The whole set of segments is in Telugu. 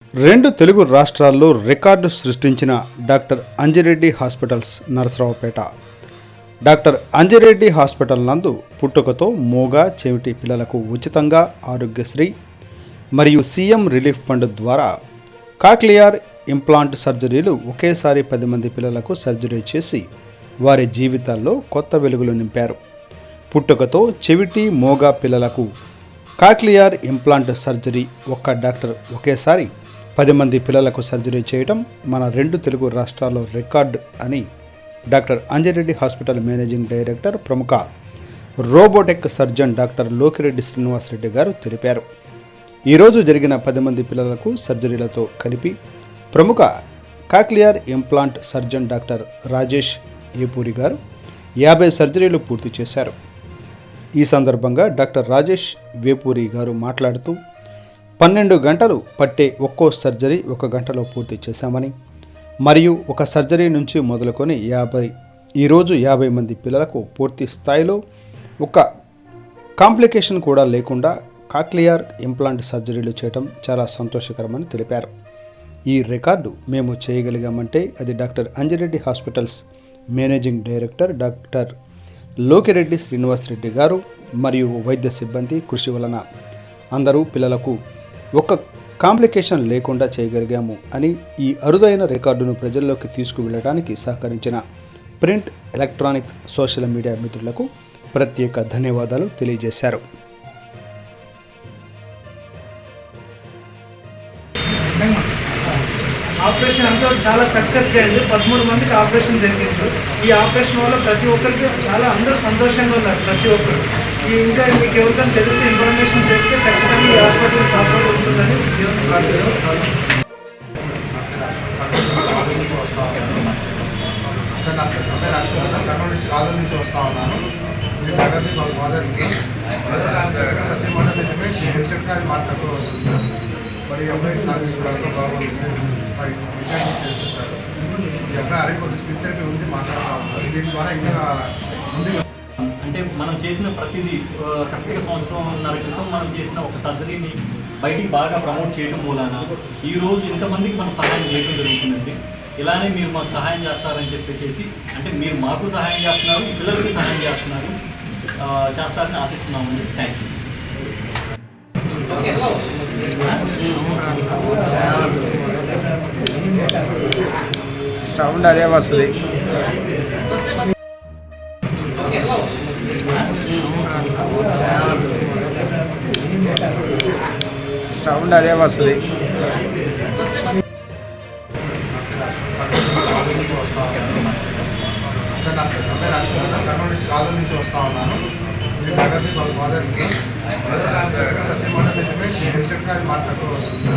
రెండు తెలుగు రాష్ట్రాల్లో రికార్డు సృష్టించిన doctor Anjireddy hospitals Narasaraopet. Doctor Anjireddy hospital నందు పుట్టుకతో మూగ చెవిటి పిల్లలకు ఉచితంగా ఆరోగ్యశ్రీ మరియు సీఎం రిలీఫ్ ఫండ్ ద్వారా కాక్లియర్ ఇంప్లాంట్ సర్జరీలు ఒకేసారి 10 మంది పిల్లలకు సర్జరీ చేసి వారి జీవితాల్లో కొత్త వెలుగులు నింపారు. పుట్టుకతో చెవిటి మూగ పిల్లలకు కాక్లియర్ ఇంప్లాంట్ సర్జరీ ఒక్క డాక్టర్ ఒకేసారి 10 మంది పిల్లలకు సర్జరీ చేయడం మన రెండు తెలుగు రాష్ట్రాల్లో రికార్డు అని doctor Anjireddy hospital managing director, ప్రముఖ robotic surgeon doctor Lokireddy Srinivasareddy garu తెలిపారు. ఈరోజు జరిగిన 10 మంది పిల్లలకు సర్జరీలతో కలిపి ప్రముఖ cochlear implant surgeon doctor Rajesh Epuri గారు 50 సర్జరీలు పూర్తి చేశారు. ఈ సందర్భంగా డాక్టర్ రాజేష్ వేపూరి గారు మాట్లాడుతూ 12 గంటలు పట్టే ఒక్కో సర్జరీ 1 గంటలో పూర్తి చేశామని, మరియు ఒక సర్జరీ నుంచి మొదలుకొని ఈరోజు 50 మంది పిల్లలకు పూర్తి స్థాయిలో ఒక కాంప్లికేషన్ కూడా లేకుండా కాక్లియర్ ఇంప్లాంట్ సర్జరీలు చేయడం చాలా సంతోషకరమని తెలిపారు. ఈ రికార్డు మేము చేయగలిగామంటే అది doctor Anjireddy hospitals managing director doctor Lokireddy Srinivasareddy గారు మరియు వైద్య సిబ్బంది కృషి వలన అందరూ పిల్లలకు ఒక్క కాంప్లికేషన్ లేకుండా చేయగలిగాము అని ఈ అరుదైన రికార్డును ప్రజల్లోకి తీసుకువెళ్ళడానికి సహకరించిన ప్రింట్, ఎలక్ట్రానిక్, సోషల్ మీడియా మిత్రులకు ప్రత్యేక ధన్యవాదాలు తెలియజేశారు. ఆపరేషన్ అంతా చాలా సక్సెస్గా అయింది. 13 మందికి ఆపరేషన్ జరిగింది. ఈ ఆపరేషన్ వల్ల ప్రతి ఒక్కరికి అందరూ సంతోషంగా ఉన్నారు. ప్రతి ఒక్కరు ఇంకా మీకు ఎవరికైనా తెలిసి ఇన్ఫర్మేషన్ చేస్తే ఖచ్చితంగా ఈ హాస్పిటల్ సపోర్ట్ ఉంటుందని ప్రార్థిస్తున్నాను. నుంచి వస్తా ఉన్నాను. మీ దగ్గర మా ఫాదర్ మాట తక్కువ అవుతుంది. మరి అబ్బాయి సర్వీస్ కూడా అంతా బాగుంది. చేసేసారు. ఈ అబ్బాయి అరే కొద్ది స్పెసిఫిక్ ఉంది మాట్లాడుతూ ఉంటారు. దీని ద్వారా ఇంకా ముందు అంటే మనం చేసిన ప్రతిదీ కరెక్ట్గా సంవత్సరంన్నర క్రితం మనం చేసిన ఒక సర్జరీని బయటికి బాగా ప్రమోట్ చేయడం మూలాన ఈరోజు ఇంతమందికి మనం సహాయం చేయడం జరుగుతుందండి. ఇలానే మీరు మాకు సహాయం చేస్తారని చెప్పేసి, అంటే మీరు మాకు సహాయం చేస్తున్నారు, పిల్లలకి సహాయం చేస్తారని ఆశిస్తున్నామండి. Thank you. సౌండ్ అదే వస్తుంది. సౌండ్ అదే వస్తుంది. రాజు నుంచి వస్తా ఉన్నాను. మీ దగ్గర మా ఫాదర్ మాట తక్కువ అవుతుంది.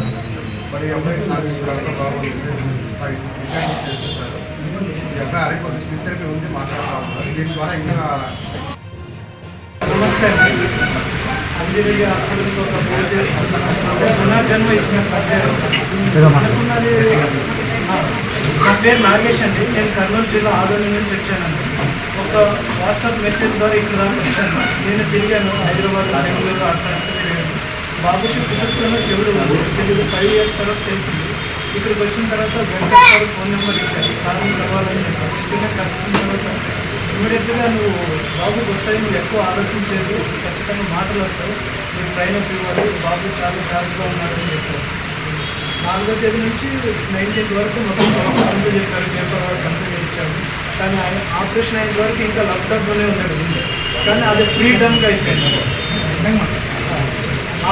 మరి అబ్బాయి సర్వీస్ కూడా అంతా బాగుంది. చేసేసారు. ఈ అబ్బాయి అరే కొద్ది స్పెసిఫిక్ ఉంది మాట్లాడుతూ ఉంటారు. దీని ద్వారా ఇంకా నమస్తే అండి. అంజిరెడ్డి హాస్పిటల్కి ఒక పునర్జన్మ ఇచ్చిన నా పేరు నాగేష్ అండి. నేను కర్నూలు జిల్లా ఆదోని నుంచి వచ్చానండి. ఒక వాట్సాప్ మెసేజ్ ద్వారా ఇక్కడ దాకా వచ్చాను. నేను తిరిగాను హైదరాబాద్, బెంగళూరు, అట్లా తిరిగాను. బాబుకి పుట్టుకలో చెవుడు తెలుగు 5 years తర్వాత తెలిసింది. ఇక్కడికి వచ్చిన తర్వాత వెంకటేష్ గారు ఫోన్ నెంబర్ ఇచ్చారు. సార్ని కలవాలని చెప్పిన తర్వాత ఇమీడియట్గా నువ్వు బాబుకి వస్తాయి, నువ్వు ఎక్కువ ఆలోచించేది, ఖచ్చితంగా మాటలు వస్తాయి, మీరు ట్రైన్ అప్ ఇవ్వాలి, బాబు చాలా షార్ప్గా ఉన్నాడని చెప్పారు. 4వ తేదీ నుంచి 19th వరకు మొత్తం ప్రాసెస్ అంతా చెప్పారు. పేపర్ వర్క్ అంతా ఇచ్చారు. కానీ ఆయన ఆపరేషన్ అయిన వరకు ఇంకా ల్యాప్టాప్లోనే ఉన్నాడు. కానీ అది ఫ్రీ డమ్గా అయిపోయింది.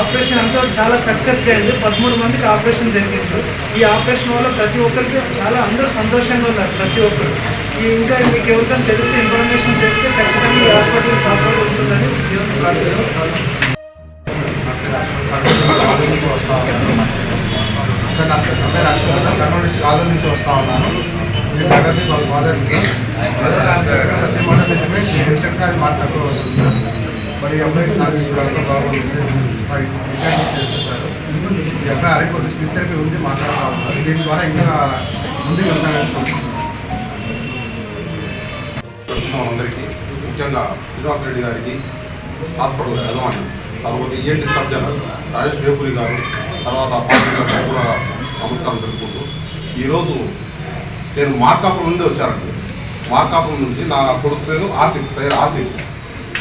ఆపరేషన్ అంతా చాలా సక్సెస్గా అయింది. 13 మందికి ఆపరేషన్ జరిగింది. ఈ ఆపరేషన్ వల్ల ప్రతి ఒక్కరికి అందరూ సంతోషంగా ఉన్నారు. ప్రతి ఒక్కరు ఇంకా మీకు ఎవరికైనా తెలిసి ఇన్ఫర్మేషన్ చేస్తే ఖచ్చితంగా ఈ హాస్పిటల్ సపోర్ట్ ఉంటుందని ప్రార్థిస్తున్నాను. రాజు నుంచి వస్తా ఉన్నాను. మీ దగ్గర మా ఫాదర్ మాట తక్కువ అవుతుంది. మరి అబ్బాయి సర్వీస్ కూడా అంతా బాగుంది. చేసేసారు. ఈ అబ్బాయి అరే కొద్ది స్పెసిఫిక్ ఉంది మాట్లాడుతూ ఉంటారు. దీని ద్వారా ఇంకా ముందుకు వెళ్తానని అందరికీ, ముఖ్యంగా శ్రీనివాసరెడ్డి గారికి, హాస్పిటల్ యజమాని, తర్వాత ఈఎన్టీ సర్జన్ రాజేష్ వేపూరి గారు, తర్వాత పార్టీలకు కూడా ఈరోజు నేను మార్కాపురం నుండి వచ్చానండి. మార్కాపురం నుంచి నా కొడుకు పేరు ఆసిఫ్, సైడ్ ఆసిఫ్.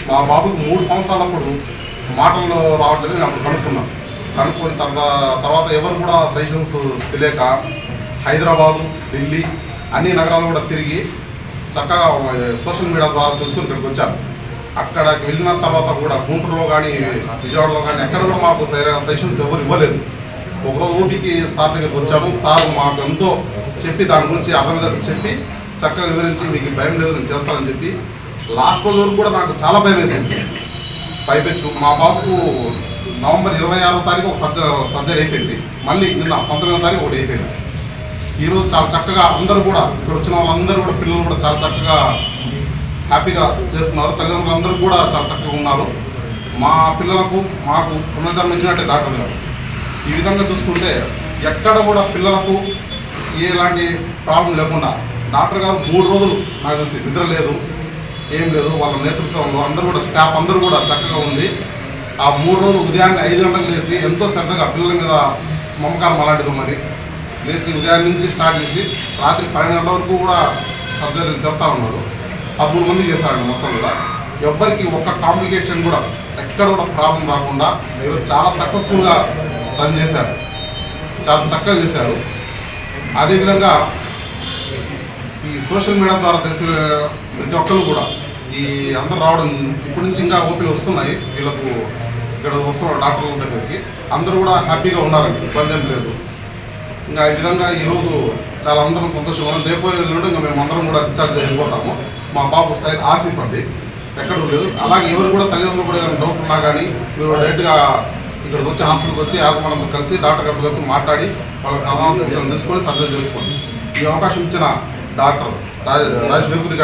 మా బాబుకు 3 సంవత్సరాలప్పుడు మాటల్లో రావట్లేదు. నేను అప్పుడు కనుక్కున్నాను. కనుక్కొని తర్వాత ఎవరు కూడా సజెషన్స్ తెలియక హైదరాబాదు, ఢిల్లీ అన్ని నగరాలు కూడా తిరిగి చక్కగా సోషల్ మీడియా ద్వారా తెలుసుకుని ఇక్కడికి వచ్చాను. అక్కడికి వెళ్ళిన తర్వాత కూడా గుంటూరులో కానీ విజయవాడలో కానీ ఎక్కడ కూడా మాకు సరైన సజెషన్స్ ఎవరు ఇవ్వలేదు. ఒకరోజు ఓపీకి సార్ దగ్గరికి వచ్చాము. సార్ మాకు ఎంతో చెప్పి దాని గురించి అర్థమయ్యేటట్టు చెప్పి చక్కగా వివరించి మీకు భయం లేదు నేను చేస్తానని చెప్పి లాస్ట్ రోజు వరకు కూడా నాకు చాలా భయం వేసింది. పైపెచ్చు మా బాబుకు నవంబర్ 26వ తారీఖు ఒక సర్జరీ అయిపోయింది. మళ్ళీ నిన్న 19వ తారీఖు ఒకటి అయిపోయింది. ఈరోజు చాలా చక్కగా అందరూ కూడా ఇక్కడ వచ్చిన వాళ్ళందరూ కూడా పిల్లలు కూడా చాలా చక్కగా హ్యాపీగా చేస్తున్నారు. తల్లిదండ్రులు అందరూ కూడా చాలా చక్కగా ఉన్నారు. మా పిల్లలకు మాకు పునర్జన్మ ఇచ్చినట్టే డాక్టర్ గారు. ఈ విధంగా చూసుకుంటే ఎక్కడ కూడా పిల్లలకు ఎలాంటి ప్రాబ్లం లేకుండా డాక్టర్ గారు 3 రోజులు నాకు తెలిసి నిద్ర లేదు, ఏం లేదు. వాళ్ళ నేతృత్వంలో అందరూ కూడా స్టాఫ్ అందరూ కూడా చక్కగా ఉంది. ఆ 3 రోజులు ఉదయాన్నే 5 గంటలకు లేచి ఎంతో శ్రద్ధగా పిల్లల మీద మమకారం అలాంటిది మరి లేచి ఉదయం నుంచి స్టార్ట్ చేసి రాత్రి 12 గంటల వరకు కూడా సర్జరీలు చేస్తూ ఉన్నాడు. 13 మంది చేశారండి మొత్తం కూడా. ఎవ్వరికి ఒక్క కాంప్లికేషన్ కూడా ఎక్కడ కూడా ప్రాబ్లం రాకుండా మీరు చాలా సక్సెస్ఫుల్గా రన్ చేశారు, చాలా చక్కగా చేశారు. అదేవిధంగా ఈ సోషల్ మీడియా ద్వారా తెలిసిన ప్రతి ఒక్కరు కూడా ఈ అందరూ రావడం ఇప్పటి నుంచి ఇంకా ఓపీలు వస్తున్నాయి. వీళ్ళకు ఇక్కడ వస్తున్నారు డాక్టర్ల దగ్గరికి. అందరూ కూడా హ్యాపీగా ఉన్నారండి, ఇబ్బంది ఏం లేదు. ఇంకా ఈ విధంగా ఈరోజు చాలా అందరం సంతోషంగా ఉన్నాం. రేపు ఎల్లుండి ఇంకా మేము అందరం కూడా డిశ్చార్జ్ అయిపోతాము. మా బాబు సైడ్ ఆసిఫ్ అండి, ఎక్కడూ లేదు. అలాగే ఎవరు కూడా తల్లిదండ్రులు కూడా ఏదైనా డౌట్ ఉన్నా కానీ మీరు డైరెక్ట్గా ఇక్కడికి వచ్చి హాస్పిటల్కి వచ్చి యాజమాన్యంతో కలిసి డాక్టర్ గారితో కలిసి మాట్లాడి వాళ్ళకి సలహా సూచనలు తీసుకొని సర్జరీ చేసుకోండి. ఈ అవకాశం ఇచ్చిన డాక్టర్ రాజేష్ వేకూరి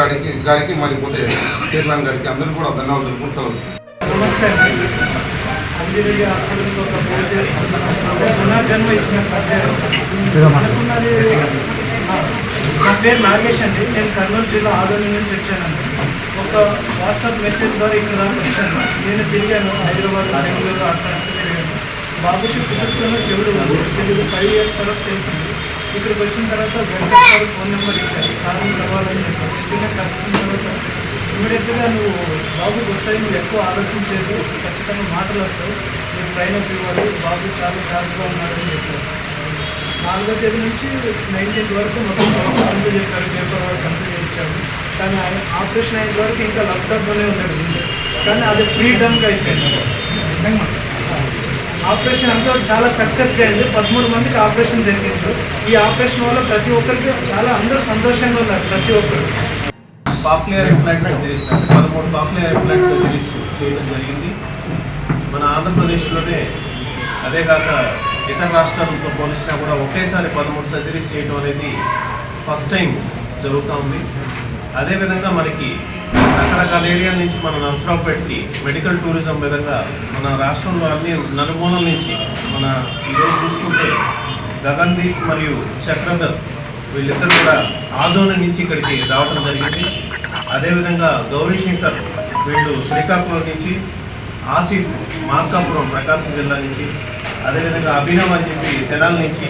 గారికి మరి పోతే చైర్మన్ గారికి అందరికీ కూడా ధన్యవాదాలు తెలుపుకుంటూ సెలవు. నమస్తే అండి. అంజిరెడ్డి హాస్పిటల్కి ఒక పునర్జన్మ ఇచ్చినట్టు అనుకున్నది. నా పేరు నాగేష్ అండి. నేను కర్నూలు జిల్లా ఆదోని నుంచి వచ్చానండి. ఒక వాట్సాప్ మెసేజ్ ద్వారా ఇక్కడ దాకా వచ్చాను. నేను తిరిగాను హైదరాబాద్, బెంగళూరు అట్లా తిరిగాను. బాబుకి పుట్టుకలో చెవుడు తెలుగు 5 years తర్వాత తెలిసింది. ఇక్కడికి వచ్చిన తర్వాత వెంకటేశ్వర ఫోన్ నెంబర్ ఇచ్చారు. సార్ని కలవాలని చెప్పారు. ఇచ్చిన కలుపుకున్న తర్వాత ఇమీడియట్గా నువ్వు బాబుకి వస్తాయి, నువ్వు ఎక్కువ ఆలోచించేది, ఖచ్చితంగా మాటలు వస్తాయి, నువ్వు ట్రైన్ అప్ ఇవ్వాలి, బాబు చాలా షార్ప్గా ఉన్నాడని చెప్పారు. 4వ తేదీ నుంచి 19th వరకు మొత్తం ప్రాసెస్ అంతా చెప్పారు. పేపర్ వర్క్ కంప్లీట్ చేయించాడు. కానీ ఆయన ఆపరేషన్ అయిన వరకు ఇంకా ల్యాప్టాప్లోనే ఉన్నాడు. కానీ అది ఫ్రీడమ్గా అయిపోయింది. ఆపరేషన్ అంతా చాలా సక్సెస్గా అయింది. 13 మందికి ఆపరేషన్ జరిగింది. ఈ ఆపరేషన్ వల్ల ప్రతి ఒక్కరికి చాలా అందరూ సంతోషంగా ఉన్నారు. ప్రతి ఒక్కరు cochlear implant surgeries 13 cochlear implant surgeries చేయడం జరిగింది మన ఆంధ్రప్రదేశ్లోనే. అదే కాక ఇతర రాష్ట్రాలతో పోలిసినా కూడా ఒకేసారి 13 సర్జరీస్ చేయడం అనేది ఫస్ట్ టైం జరుగుతూ ఉంది. అదేవిధంగా మనకి రకరకాల ఏరియాల నుంచి మన నర్సరావుపేటకి మెడికల్ టూరిజం విధంగా మన రాష్ట్రంలో అన్ని నలుమూలల నుంచి మన ఈరోజు చూసుకుంటే గగన్దీప్ మరియు చక్రధర్ వీళ్ళిద్దరు కూడా ఆదోని నుంచి ఇక్కడికి రావడం జరిగింది. అదేవిధంగా గౌరీశంకర్ వీళ్ళు శ్రీకాకుళం నుంచి, ఆసిఫ్ మార్కాపురం ప్రకాశం జిల్లా నుంచి, అదేవిధంగా అభినవ్ అని చెప్పి తెనాల నుంచి,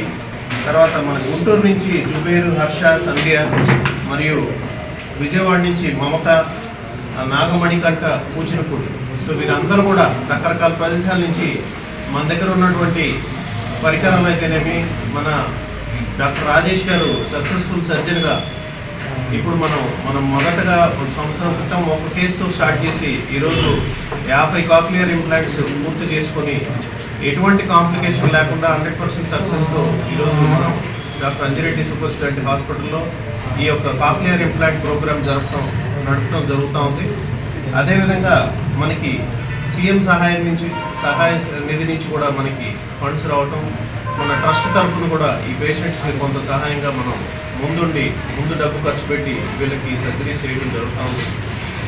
తర్వాత మన గుంటూరు నుంచి జుబేరు, హర్ష, సంధ్య మరియు విజయవాడ నుంచి మమత, నాగమణికంఠ, కూచినపూడి. సో వీరందరూ కూడా రకరకాల ప్రదేశాల నుంచి మన దగ్గర ఉన్నటువంటి పరికరాలు అయితేనేమి మన డాక్టర్ రాజేష్ గారు సక్సెస్ఫుల్ సర్జన్గా ఇప్పుడు మనం మొదటగా 1 సంవత్సరం క్రితం ఒక కేసుతో స్టార్ట్ చేసి ఈరోజు 50 కాక్లియర్ ఇంప్లాంట్స్ పూర్తి చేసుకొని ఎటువంటి కాంప్లికేషన్ లేకుండా 100% సక్సెస్తో ఈరోజు మనం డాక్టర్ అంజిరెడ్డి సూపర్ స్పెషాలిటీ హాస్పిటల్లో ఈ యొక్క కాక్లియర్ ఇంప్లాంట్ ప్రోగ్రామ్ నడపడం జరుగుతూ ఉంది. అదేవిధంగా మనకి సీఎం సహాయ నిధి నుంచి కూడా మనకి ఫండ్స్ రావటం, మన ట్రస్ట్ తరఫున కూడా ఈ పేషెంట్స్కి కొంత సహాయంగా మనం ముందు డబ్బు ఖర్చు పెట్టి వీళ్ళకి సర్జరీస్ చేయడం జరుగుతూ ఉంది.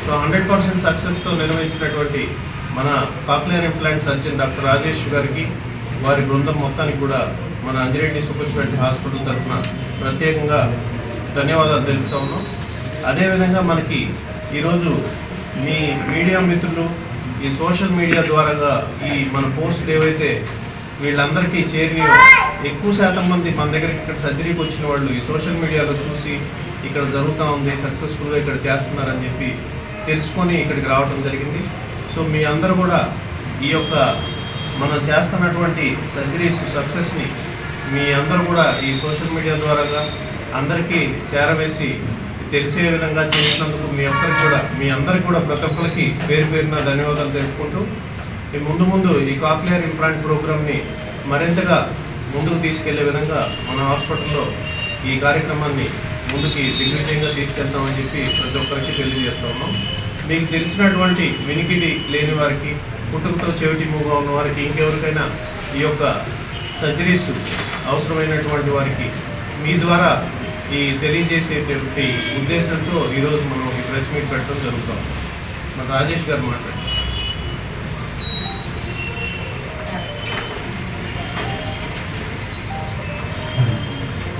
సో 100% సక్సెస్తో నిర్వహించినటువంటి మన cochlear implant surgeon doctor Rajesh గారికి, వారి బృందం మొత్తానికి కూడా మన అంజిరెడ్డి సూపర్ స్పెషాలిటీ హాస్పిటల్ తరఫున ప్రత్యేకంగా ధన్యవాదాలు తెలుపుతా ఉన్నాం. అదేవిధంగా మనకి ఈరోజు మీ మీడియా మిత్రులు ఈ సోషల్ మీడియా ద్వారా ఈ మన పోస్టులు ఏవైతే వీళ్ళందరికీ చేరినాయో ఎక్కువ శాతం మంది మన దగ్గరికి ఇక్కడ సర్జరీకి వచ్చిన వాళ్ళు ఈ సోషల్ మీడియాలో చూసి ఇక్కడ జరుగుతూ ఉంది, సక్సెస్ఫుల్గా ఇక్కడ చేస్తున్నారని చెప్పి తెలుసుకొని ఇక్కడికి రావడం జరిగింది. సో మీ అందరూ కూడా ఈ యొక్క మనం చేస్తున్నటువంటి సర్జరీస్ సక్సెస్ని మీ అందరూ కూడా ఈ సోషల్ మీడియా ద్వారాగా అందరికీ చేరవేసి తెలిసే విధంగా చేసినందుకు మీ అందరికీ కూడా ప్రతి ఒక్కరికి పేరు పేరున ధన్యవాదాలు తెలుపుకుంటూ ముందు ఈ కాక్లియర్ ఇంప్లాంట్ ప్రోగ్రామ్ని మరింతగా ముందుకు తీసుకెళ్లే విధంగా మన హాస్పిటల్లో ఈ కార్యక్రమాన్ని ముందుకి దిగ్విజయంగా తీసుకెళ్తామని చెప్పి ప్రతి ఒక్కరికి తెలియజేస్తా ఉన్నాం. మీకు తెలిసినటువంటి వినికిడి లేని వారికి, పుట్టుకతో చెవిటి మూగా ఉన్న వారికి, ఇంకెవరికైనా ఈ యొక్క సర్జరీస్ అవసరమైనటువంటి వారికి మీ ద్వారా ఈ తెలియజేసేటువంటి ఉద్దేశంతో ఈరోజు మనం ఈ ప్రెస్ మీట్ పెట్టడం జరుగుతాం. మన రాజేష్ గారు మాట్లాడారు.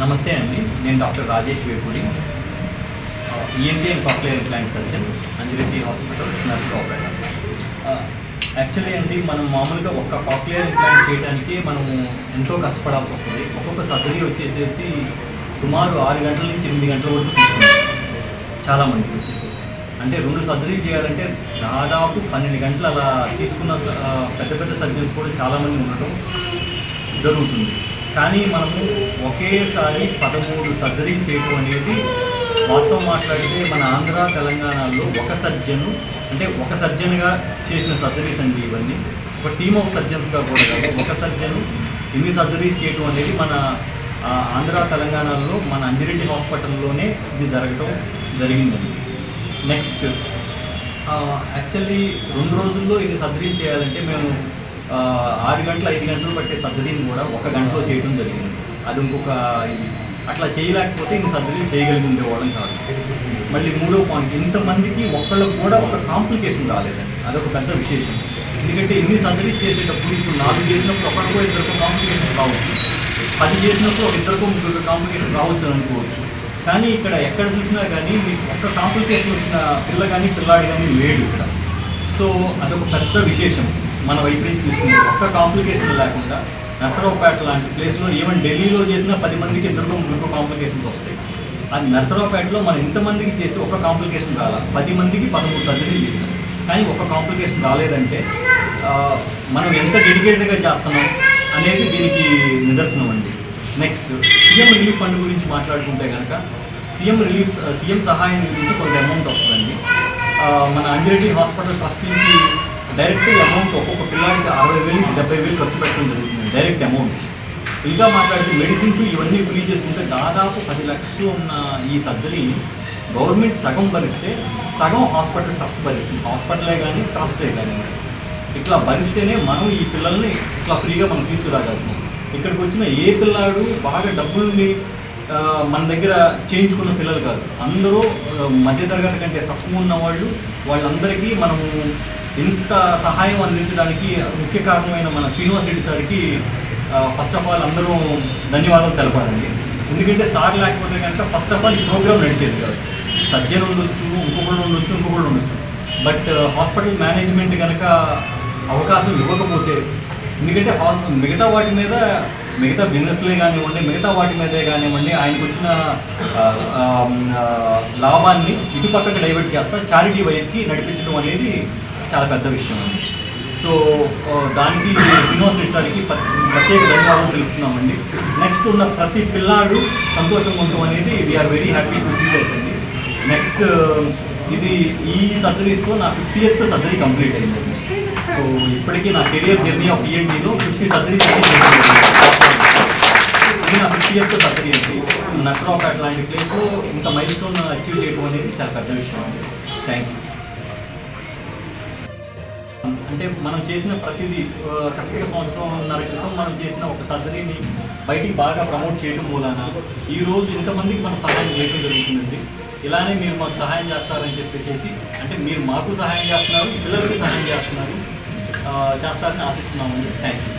నమస్తే అండి, నేను doctor Rajesh Vepudi, ENT and cochlear implant surgeon, Anjireddy hospital, Narasaraopet. Actually అండి, మనం మామూలుగా ఒక్క కాక్లియర్ ఇంప్లాంట్ చేయడానికి మనము ఎంతో కష్టపడాల్సి వస్తుంది. ఒక్కొక్క సర్జరీ వచ్చేసేసి సుమారు 6 గంటల నుంచి 8 గంటల వరకు తీసుకుంటాం చాలామందికి వచ్చేసేసి. అంటే 2 సర్జరీలు చేయాలంటే దాదాపు 12 గంటలు అలా తీసుకున్న పెద్ద పెద్ద సర్జన్స్ కూడా చాలామంది ఉండటం జరుగుతుంది. కానీ మనము ఒకేసారి 13 సర్జరీలు చేయడం అనేది వాస్తవం మాట్లాడితే మన ఆంధ్ర తెలంగాణలో ఒక సర్జన్గా చేసిన సర్జరీస్ అండి ఇవన్నీ. ఒక టీమ్ ఆఫ్ సర్జన్స్గా కూడా కాదు, ఒక సర్జన్ ఇన్ని సర్జరీస్ చేయడం అనేది మన ఆంధ్ర తెలంగాణలో మన అంజిరెడ్డి హాస్పిటల్లోనే ఇది జరగటం జరిగిందండి. నెక్స్ట్ యాక్చువల్లీ 2 రోజుల్లో ఇన్ని సర్జరీలు చేయాలంటే మేము 6 గంటలు 5 గంటలు పట్టే సర్జరీని కూడా 1 గంటలో చేయడం జరిగింది. అది ఇంకొక ఇది అట్లా చేయలేకపోతే ఇంక సర్జరీ చేయగలిగే వాళ్ళం కాదు. మళ్ళీ 3వ పాయింట్, ఇంతమందికి ఒక్కళ్ళకు కూడా ఒక కాంప్లికేషన్ రాలేదండి. అదొక పెద్ద విశేషం. ఎందుకంటే ఇన్ని సర్జరీస్ చేసేటప్పుడు ఇప్పుడు 4 చేసినప్పుడు ఒకరికో ఇద్దరికో కాంప్లికేషన్ రావచ్చు, 10 చేసినప్పుడు ఒక ఇద్దరికో 3 కాంప్లికేషన్ రావచ్చు అని అనుకోవచ్చు. కానీ ఇక్కడ ఎక్కడ చూసినా కానీ మీకు ఒక్క కాంప్లికేషన్ వచ్చిన పిల్ల కానీ పిల్లాడు కానీ లేడు ఇక్కడ. సో అదొక పెద్ద విశేషం మన వైపు నుంచి తీసుకుంటే. ఒక్క కాంప్లికేషన్ లేకుండా నర్సరావుపేట లాంటి ప్లేస్లో ఈవెన్ ఢిల్లీలో చేసిన 10 మందికి 2-3 కాంప్లికేషన్స్ వస్తాయి. అది నర్సరావుపేటలో మనం ఇంతమందికి చేసి ఒక కాంప్లికేషన్ రాలా, 10 మందికి 13 సర్జరీలు చేసాం కానీ ఒక కాంప్లికేషన్ రాలేదంటే మనం ఎంత డెడికేటెడ్గా చేస్తున్నాం అనేది దీనికి నిదర్శనం అండి. నెక్స్ట్ సీఎం రిలీఫ్ ఫండ్ గురించి మాట్లాడుకుంటే కనుక సీఎం సహాయం గురించి కొంత అమౌంట్ వస్తుందండి. మన అంజిరెడ్డి హాస్పిటల్ ట్రస్ట్ నుంచి డైరెక్ట్ అమౌంట్ ఒక్కొక్క పిల్లాడికి 60,000 నుంచి 70,000 ఖర్చు పెట్టడం జరుగుతుంది, డైరెక్ట్ అమౌంట్. ఇంకా మాట్లాడితే మెడిసిన్స్ ఇవన్నీ ఫ్రీ చేసుకుంటే దాదాపు 10 లక్షలు ఉన్న ఈ సర్జరీని గవర్నమెంట్ సగం భరిస్తే సగం హాస్పిటల్ ట్రస్ట్ భరిస్తుంది. హాస్పిటలే కానీ ట్రస్టే కానీ ఇట్లా భరిస్తేనే మనం ఈ పిల్లల్ని ఇట్లా ఫ్రీగా మనం తీసుకురాగలుగుతాం. ఇక్కడికి వచ్చిన ఏ పిల్లాడు బాగా డబ్బుల్ని మన దగ్గర చేయించుకున్న పిల్లలు కాదు, అందరూ మధ్యతరగతి కంటే తక్కువ ఉన్న వాళ్ళందరికీ మనము ఇంత సహాయం అందించడానికి ముఖ్య కారణమైన మన శ్రీనివాస్ రెడ్డి సార్కి ఫస్ట్ ఆఫ్ ఆల్ అందరూ ధన్యవాదాలు తెలపాలండి. ఎందుకంటే సార్ లేకపోతే కనుక ఫస్ట్ ఆఫ్ ఆల్ ఈ ప్రోగ్రామ్ నడిచేది కాదు. సర్జన్ ఉండొచ్చు, ఇంకొకళ్ళు ఉండొచ్చు, బట్ హాస్పిటల్ మేనేజ్మెంట్ కనుక అవకాశం ఇవ్వకపోతే, ఎందుకంటే మిగతా వాటి మీద మిగతా బిజినెస్లే కానివ్వండి, మిగతా వాటి మీదే కానివ్వండి, ఆయనకు వచ్చిన లాభాన్ని ఇటుపక్కకు డైవర్ట్ చేస్తా చారిటీ వైపుకి నడిపించడం అనేది చాలా పెద్ద విషయం అండి. సో దానికి శ్రీనివాస్ రెడ్డి సార్కి ప్రత్యేక ధన్యవాదాలు తెలుపుతున్నామండి. నెక్స్ట్ ఉన్న ప్రతి పిల్లాడు సంతోషంగా ఉండటం అనేది we are very happy to see that అండి. నెక్స్ట్ ఇది ఈ సర్జరీస్తో నా 50th సర్జరీ కంప్లీట్ అయిందండి. సో ఇప్పటికీ నా కెరియర్ జర్నీ ఆఫ్ ఈఎన్టీలో 50 సర్జరీస్ అయితే ఇది నా 50th సర్జరీ అండి. నర్సరావుపేట లాంటి ప్లేస్లో ఇంత మైల్ స్టోన్ అచీవ్ చేయడం అనేది చాలా పెద్ద విషయం అండి. Thank you. అంటే మనం చేసిన ప్రతిదీ కరెక్ట్గా 1.5 సంవత్సరం క్రితం మనం చేసిన ఒక సర్జరీని బయటికి బాగా ప్రమోట్ చేయడం మూలాన ఈరోజు ఇంతమందికి మనం సహాయం చేయడం జరుగుతుందండి. ఇలానే మీరు మాకు సహాయం చేస్తారని చెప్పేసి, అంటే మీరు మాకు సహాయం చేస్తున్నారు, పిల్లలకి సహాయం చేస్తున్నారు, చేస్తారని ఆశిస్తున్నామండి. Thank you.